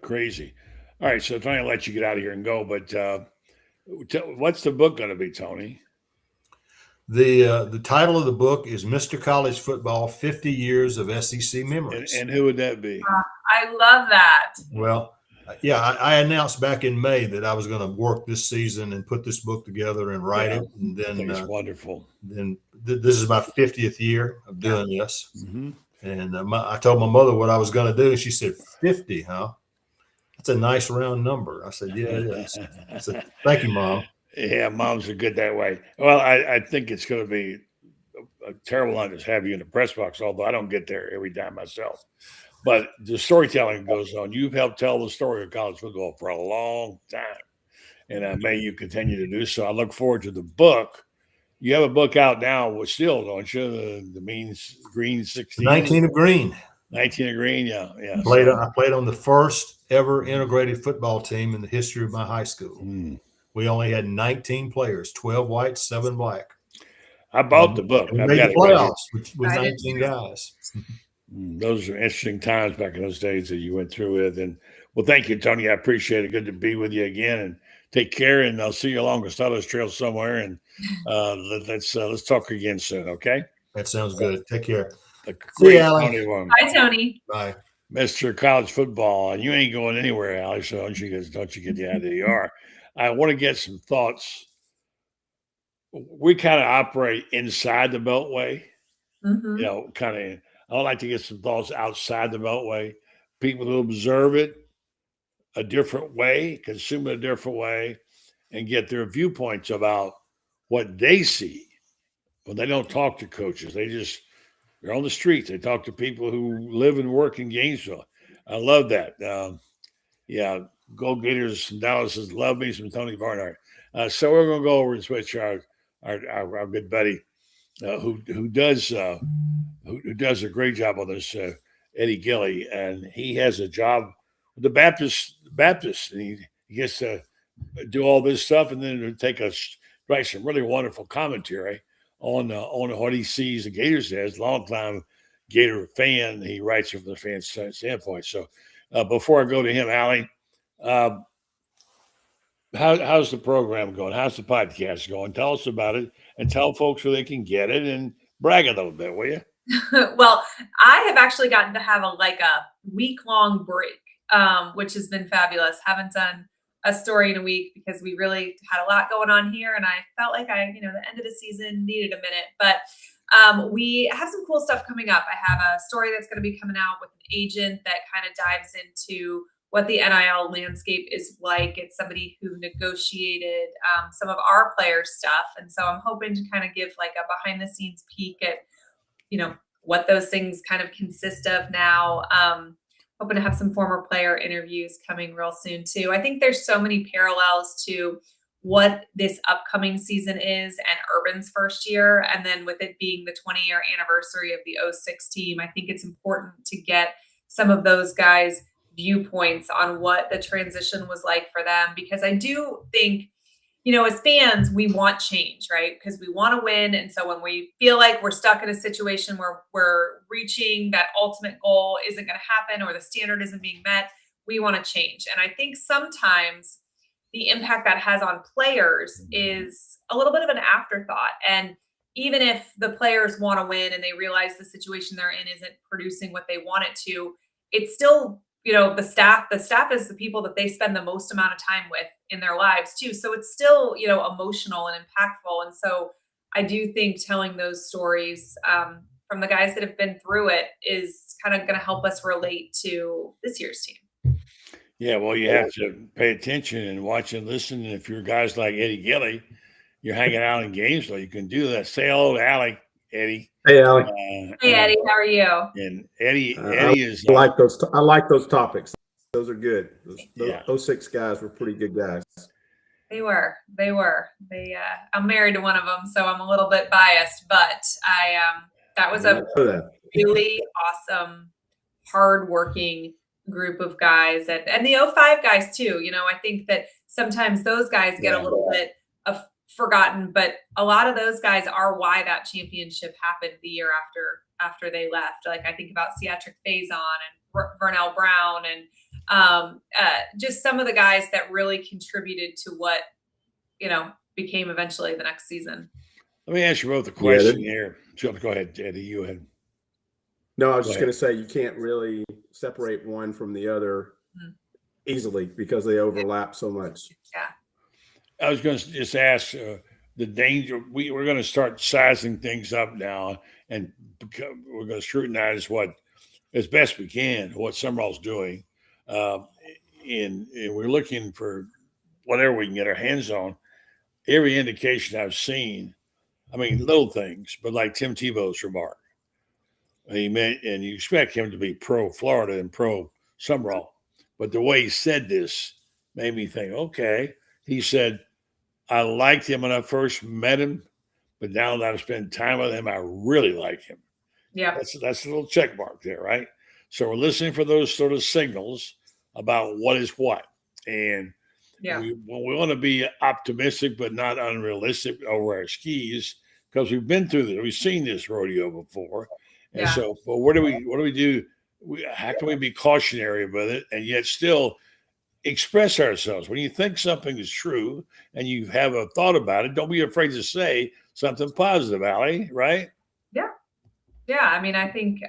crazy. All right, so trying to let you get out of here and go, but what's the book going to be, Tony? The title of the book is Mr. College Football: 50 Years of SEC Memories. And who would that be? I love that. Well, I announced back in May that I was going to work this season and put this book together and write it. And then it's wonderful. Then this is my 50th year of doing this. Mm-hmm. And I told my mother what I was going to do, and she said, 50, huh? That's a nice round number. I said, yeah, it is. I said, thank you, Mom. Yeah, moms are good that way. Well, I think it's going to be a terrible honor to have you in the press box, although I don't get there every time myself. But the storytelling goes on. You've helped tell the story of college football for a long time, and may you continue to do so. I look forward to the book. You have a book out now, which still, don't you? The Mean Green 16. 19 of Green. 19 of Green, yeah. I played on the first ever integrated football team in the history of my high school. We only had 19 players, 12 white, 7 black. I bought the book. We made the playoffs with 19 guys. Those are interesting times back in those days that you went through with. And well, thank you, Tony. I appreciate it. Good to be with you again. And take care. And I'll see you along Gustavus Trail somewhere. And let's talk again soon. Okay. That sounds good. Take care. See you, Tony. Bye, Tony. Bye. Mr. College Football. And you ain't going anywhere, Alex. So don't you get you out of the ER. I want to get some thoughts. We kind of operate inside the Beltway. Mm-hmm. I would like to get some thoughts outside the Beltway. People who observe it a different way, consume it a different way, and get their viewpoints about what they see. When they don't talk to coaches, they're on the streets. They talk to people who live and work in Gainesville. I love that. Go Gators from Dallas says, love me some Tony Barnhart. So we're going to go over and switch our good buddy who does a great job on this, Eddie Gilley, and he has a job with the Baptist, and he gets to do all this stuff, and then write some really wonderful commentary on what he sees the Gators as. Long time Gator fan, he writes it from the fan standpoint. So before I go to him, Allie, how's the program going? How's the podcast going? Tell us about it and tell folks where they can get it and brag a little bit, will you? Well, I have actually gotten to have a week-long break, which has been fabulous. Haven't done a story in a week because we really had a lot going on here, and I felt like the end of the season needed a minute. But we have some cool stuff coming up. I have a story that's going to be coming out with an agent that kind of dives into what the NIL landscape is like. It's somebody who negotiated some of our player stuff, and so I'm hoping to kind of give a behind-the-scenes peek at what those things kind of consist of now. Hoping to have some former player interviews coming real soon too. I think there's so many parallels to what this upcoming season is and Urban's first year. And then with it being the 20-year anniversary of the 06 team, I think it's important to get some of those guys' viewpoints on what the transition was like for them, because I do think, as fans, we want change, right? Because we want to win. And so when we feel like we're stuck in a situation where we're reaching that ultimate goal isn't going to happen or the standard isn't being met, we want to change. And I think sometimes the impact that has on players is a little bit of an afterthought. And even if the players want to win and they realize the situation they're in isn't producing what they want it to, it's still, the staff is the people that they spend the most amount of time with in their lives too. So it's still, emotional and impactful. And so I do think telling those stories from the guys that have been through it is kind of going to help us relate to this year's team. Yeah, well, you have to pay attention and watch and listen. And if you're guys like Eddie Gilley, you're hanging out in Gainesville, you can do that. Say hello to Alec, Eddie. Hey, Alec. Hey, Eddie, how are you? And Eddie is. I like those. I like those topics. Those are good. Those 6 guys were pretty good guys. They were. I'm married to one of them, so I'm a little bit biased. But that was a really awesome, hardworking group of guys, and the 05 guys too. I think that sometimes those guys get a little bit of forgotten, but a lot of those guys are why that championship happened the year after they left. Like I think about Ciatric Faison and Vernell Brown and just some of the guys that really contributed to what became eventually the next season. Let me ask you both a question here. Go ahead, Eddie. You ahead. No, I was just going to say you can't really separate one from the other easily because they overlap so much. Yeah. I was going to just ask the danger. We're going to start sizing things up now, and we're going to scrutinize what, as best we can, what Summerall's doing. And we're looking for whatever we can get our hands on. Every indication I've seen, little things, but like Tim Tebow's remark. And you expect him to be pro Florida and pro Summerall. But the way he said this made me think, okay. He said, I liked him when I first met him, but now that I've spent time with him, I really like him. Yeah. That's a little check mark there, right? So we're listening for those sort of signals about what is what. And we want to be optimistic, but not unrealistic over our skis, because we've been through this. We've seen this rodeo before. And so, but what do we do? How can we be cautionary with it and yet still express ourselves? When you think something is true and you have a thought about it, don't be afraid to say something positive, Allie, right? Yeah. Yeah. I think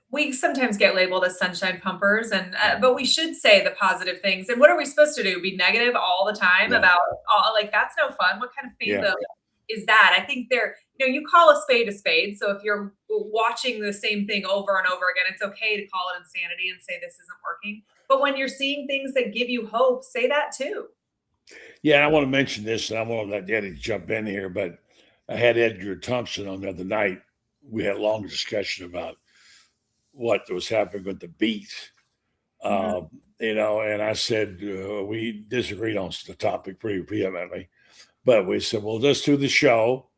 we sometimes get labeled as sunshine pumpers, but we should say the positive things. And what are we supposed to do? Be negative all the time about that's no fun. What kind of fandom is that? I think you call a spade. So if you're watching the same thing over and over again, it's okay to call it insanity and say this isn't working. But when you're seeing things that give you hope, say that too. Yeah, and I want to mention this, and I want to let Eddie jump in here, but I had Edgar Thompson on the other night. We had a long discussion about what was happening with the beat, and I said we disagreed on the topic pretty vehemently, but we said, well, let's do the show,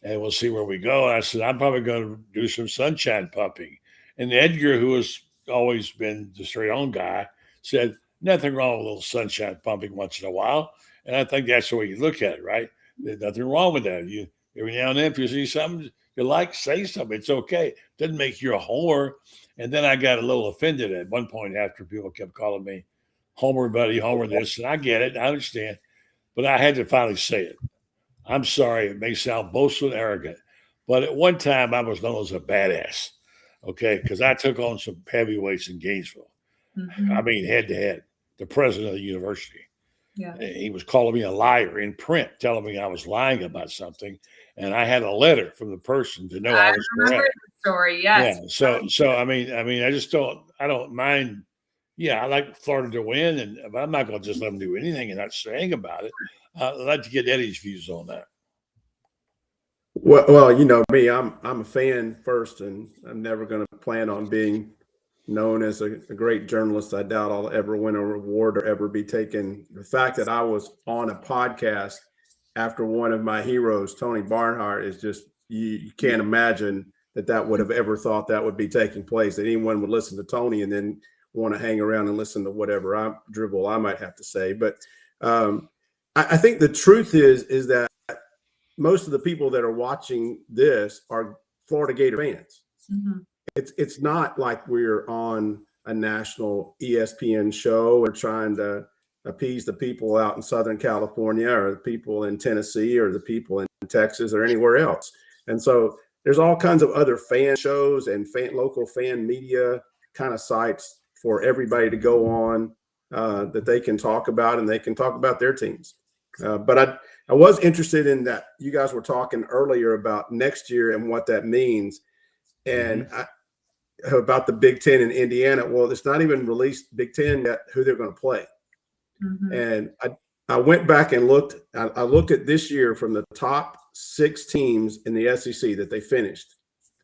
and we'll see where we go. And I said, I'm probably going to do some sunshine pumping. And Edgar, who has always been the straight on guy, said, nothing wrong with a little sunshine pumping once in a while. And I think that's the way you look at it, right? There's nothing wrong with that. You every now and then, if you see something you like, say something. It's okay. It doesn't make you a homer. And then I got a little offended at one point after people kept calling me homer buddy, homer this. And I get it. I understand. But I had to finally say it. I'm sorry. It may sound boastful and arrogant. But at one time, I was known as a badass. Okay, because I took on some heavyweights in Gainesville. Head to head, the president of the university. Yeah, he was calling me a liar in print, telling me I was lying about something, and I had a letter from the person to know I was remember correct. The story, yes. Yeah. So I don't mind. Yeah, I like Florida to win, but I'm not going to just let them do anything and not saying about it. I'd like to get Eddie's views on that. Well, me, I'm a fan first, and I'm never going to plan on being known as a great journalist. I doubt I'll ever win a reward or ever be taken. The fact that I was on a podcast after one of my heroes, Tony Barnhart, is just, you can't imagine that would have ever thought that would be taking place, that anyone would listen to Tony and then want to hang around and listen to whatever dribble I might have to say. But I think the truth is that most of the people that are watching this are Florida Gator fans. Mm-hmm. It's not like we're on a national ESPN show or trying to appease the people out in Southern California or the people in Tennessee or the people in Texas or anywhere else. And so there's all kinds of other fan shows and local fan media kind of sites for everybody to go on that they can talk about, and they can talk about their teams. But I was interested in that you guys were talking earlier about next year and what that means. And about the Big Ten in Indiana. Well, it's not even released Big Ten yet who they're going to play. Mm-hmm. And I went back and looked. I looked at this year from the top 6 teams in the SEC that they finished,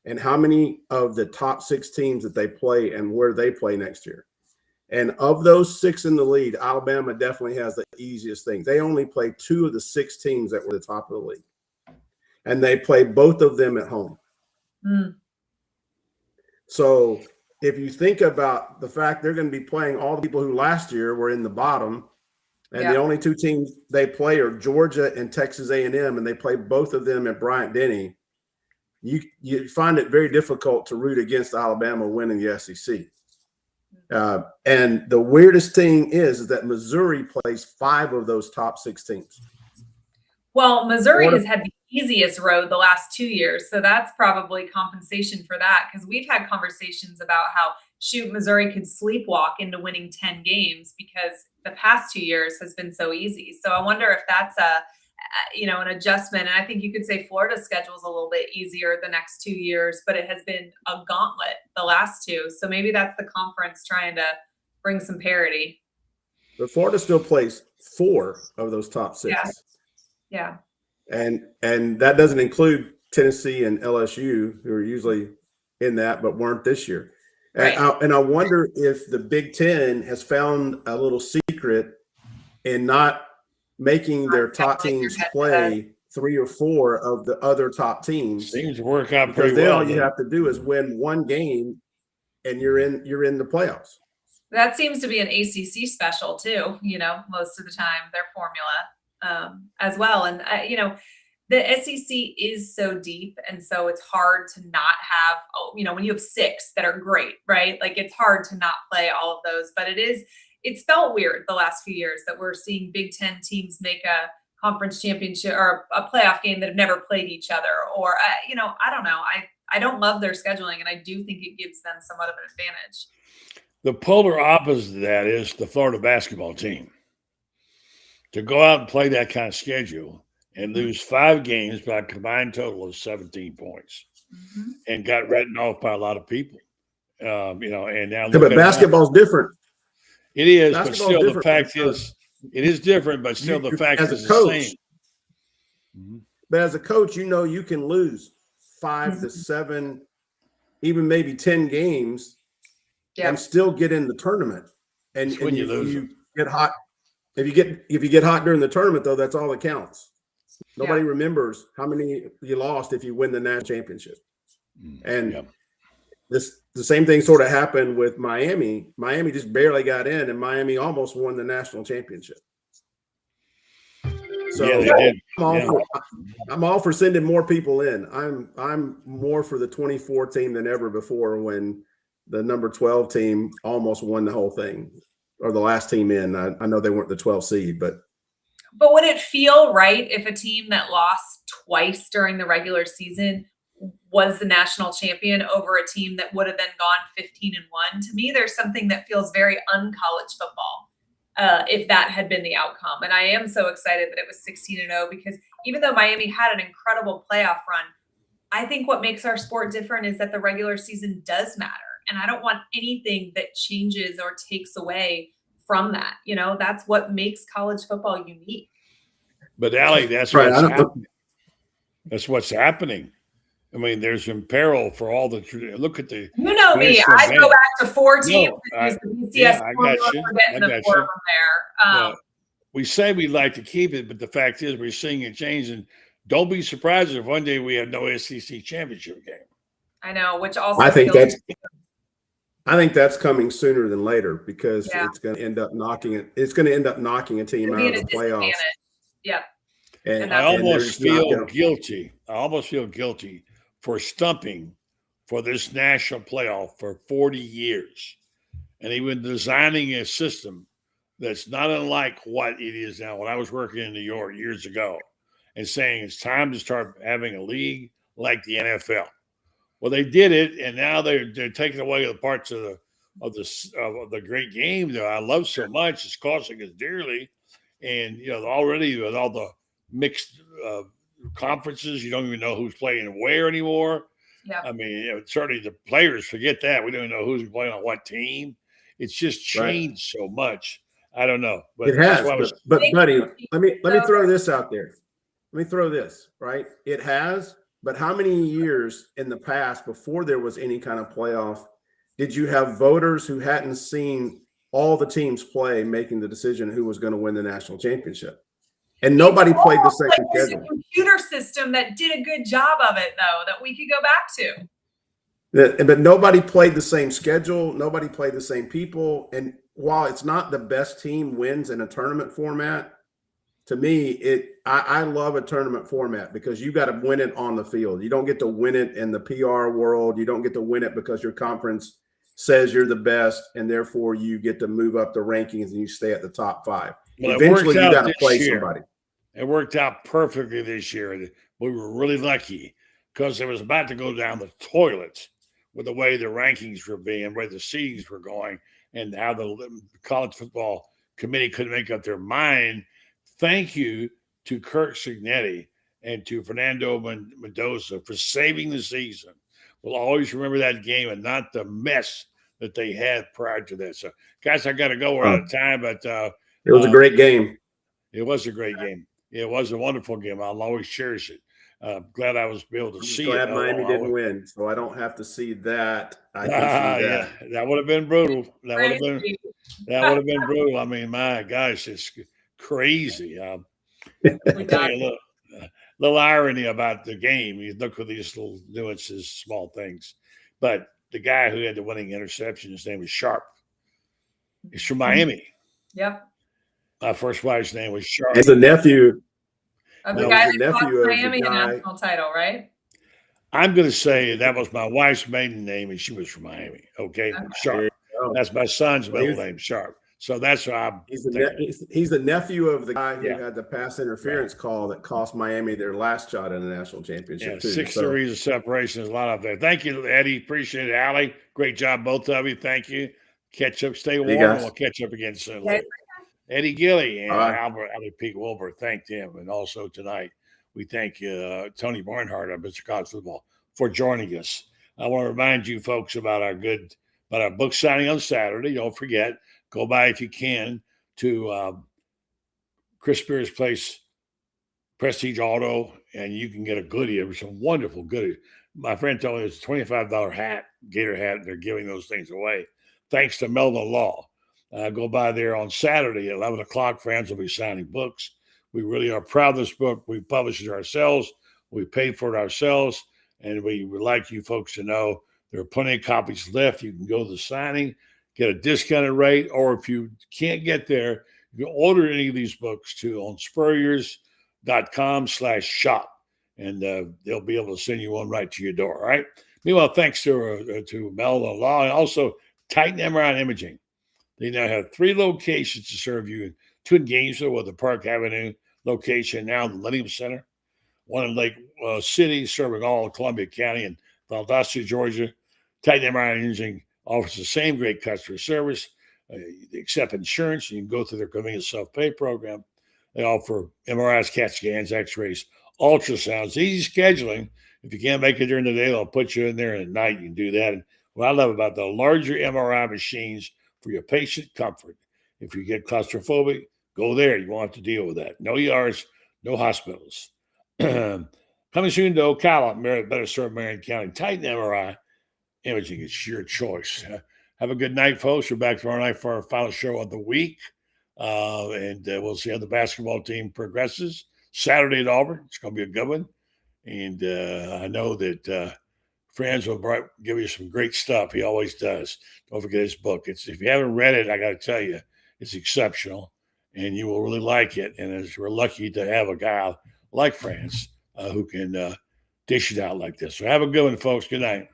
and how many of the top 6 teams that they play and where they play next year. And of those 6 in the lead, Alabama definitely has the easiest thing. They only play 2 of the 6 teams that were the top of the league, and they play both of them at home. Mm. So if you think about the fact they're going to be playing all the people who last year were in the bottom, and the only 2 teams they play are Georgia and Texas A&M, and they play both of them at Bryant-Denny, you find it very difficult to root against Alabama winning the SEC. And the weirdest thing is that Missouri plays 5 of those top 6 teams. Well, Missouri has had the easiest road the last 2 years, so that's probably compensation for that, because we've had conversations about how, shoot, Missouri could sleepwalk into winning 10 games because the past 2 years has been so easy. So I wonder if that's an adjustment. And I think you could say Florida's schedule is a little bit easier the next 2 years, but it has been a gauntlet the last 2. So maybe that's the conference trying to bring some parity. But Florida still plays 4 of those top 6. Yeah. And that doesn't include Tennessee and LSU, who are usually in that, but weren't this year. Right. And I wonder if the Big Ten has found a little secret in not making their top teams play 3 or 4 of the other top teams. Seems to work out because pretty then well. All you have to do is win 1 game, and you're in the playoffs. That seems to be an ACC special too, most of the time, their formula as well. And, the SEC is so deep, and so it's hard to not have, when you have 6 that are great, right? Like, it's hard to not play all of those, but it's felt weird the last few years that we're seeing Big Ten teams make a conference championship or a playoff game that have never played each other, or, I don't know. I don't love their scheduling, and I do think it gives them somewhat of an advantage. The polar opposite of that is the Florida basketball team. To go out and play that kind of schedule and lose 5 games by a combined total of 17 points, and got written off by a lot of people. And now but basketball's different. It is, but still, the fact is, it is different. But still, the fact is the same. But as a coach, you can lose 5 to 7, even maybe 10 games, and still get in the tournament. And when you lose, you get hot. If you get hot during the tournament, though, that's all that counts. Nobody remembers how many you lost if you win the national championship. And the same thing sort of happened with Miami. Miami just barely got in, and Miami almost won the national championship. So they did. I'm all for sending more people in. I'm more for the 24 team than ever before, when the number 12 team almost won the whole thing, or the last team in. I know they weren't the 12 seed, but would it feel right if a team that lost twice during the regular season was the national champion over a team that would have then gone 15-1? To me, there's something that feels very un-college football if that had been the outcome. And I am so excited that it was 16-0, because even though Miami had an incredible playoff run, I think what makes our sport different is that the regular season does matter. And I don't want anything that changes or takes away from that. That's what makes college football unique. But Allie, that's what's happening. That's what's happening. I mean, there's in peril for all the look at the. Me, I go back to 4 teams. I got you. We say we'd like to keep it, but the fact is we're seeing it change, and don't be surprised if one day we have no SEC championship game. I know, which also I think that's coming sooner than later, because it's going to end up knocking it. It's going to end up knocking a team out of the playoffs. Yeah. And I almost there's not feel gonna- guilty. I almost feel guilty for stumping for this national playoff for 40 years. And even designing a system that's not unlike what it is now. When I was working in New York years ago and saying it's time to start having a league like the NFL. Well, they did it, and now they're taking away the parts of the great game that I love so much. It's costing us dearly, and already with all the mixed conferences, you don't even know who's playing where anymore. Yeah. I mean, certainly the players forget that. We don't even know who's playing on what team. It's just changed so much. I don't know, but it has. But buddy, let me throw this out there. Let me throw this right. It has. But how many years in the past, before there was any kind of playoff, did you have voters who hadn't seen all the teams play making the decision who was going to win the national championship? And nobody played the same There's schedule. a computer system that did a good job of it, though, that we could go back to. But nobody played the same schedule. Nobody played the same people. And while it's not the best team wins in a tournament format, to me, I love a tournament format because you got to win it on the field. You don't get to win it in the PR world. You don't get to win it because your conference says you're the best, and therefore you get to move up the rankings and you stay at the top 5. Well, eventually, you got to play somebody. It worked out perfectly this year. We were really lucky because it was about to go down the toilet with the way the rankings were being, where the seedings were going, and how the college football committee couldn't make up their mind. Thank you to Kirk Signetti and to Fernando Mendoza for saving the season. We'll always remember that game and not the mess that they had prior to that. So, guys, I got to go. We're out of time, but it was a great game. It was a great game. It was a wonderful game. I'll always cherish it. Glad I was able to see glad it. Miami didn't win, so I don't have to see that. I can see that. Yeah, that would have been brutal. That would have been brutal. I mean, my gosh, it's crazy. I'll tell you a little irony about the game. You look at these little nuances, small things. But the guy who had the winning interception, his name was Sharp. He's from Miami. Yep. My first wife's name was Sharp. It's a nephew. Of the guy that cost Miami a national title, right? I'm going to say that was my wife's maiden name, and she was from Miami. Okay. Sharp. That's my son's middle name, Sharp. So that's what I'm he's the nephew of the guy who had the pass interference call that cost Miami their last shot in the national championship. 6 degrees of separation is a lot up there. Thank you, Eddie. Appreciate it. Allie, great job, both of you. Thank you. Catch up, stay warm, and we'll catch up again soon. Okay. Eddie Gilley and Albert Peek-Wilbur thanked him. And also tonight, we thank Tony Barnhart of Mr. College Football for joining us. I want to remind you folks about our book signing on Saturday. Don't forget, go by if you can to Chris Spears' place, Prestige Auto, and you can get a goodie. There's some wonderful goodies. My friend told me it's a $25 hat, Gator hat. They're giving those things away. Thanks to Melvin Law. Go by there on Saturday at 11 o'clock. Friends will be signing books. We really are proud of this book. We published it ourselves. We paid for it ourselves. And we would like you folks to know there are plenty of copies left. You can go to the signing, get a discounted rate, or if you can't get there, you can order any of these books on spurriers.com/shop. And they'll be able to send you one right to your door. All right. Meanwhile, thanks to Melvin Law and also Titan MRI Imaging. They now have 3 locations to serve you. 2 in Gainesville with the Park Avenue location, now the Millennium Center. 1 in Lake City, serving all of Columbia County and Valdosta, Georgia. Titan MRI Imaging offers the same great customer service. They accept insurance. You can go through their convenient self-pay program. They offer MRIs, CAT scans, X-rays, ultrasounds, easy scheduling. If you can't make it during the day, they'll put you in there, and at night you can do that. And what I love about the larger MRI machines for your patient comfort. If you get claustrophobic, go there. You won't have to deal with that. No ERs, no hospitals. Coming soon to Ocala, better serve Marion County. Titan MRI Imaging is your choice. Have a good night, folks. We're back tomorrow night for our final show of the week. And we'll see how the basketball team progresses. Saturday at Auburn. It's going to be a good one. And I know that Franz will give you some great stuff. He always does. Don't forget his book. If you haven't read it, I got to tell you, it's exceptional. and you will really like it. And as we're lucky to have a guy like France who can dish it out like this. So have a good one, folks. Good night.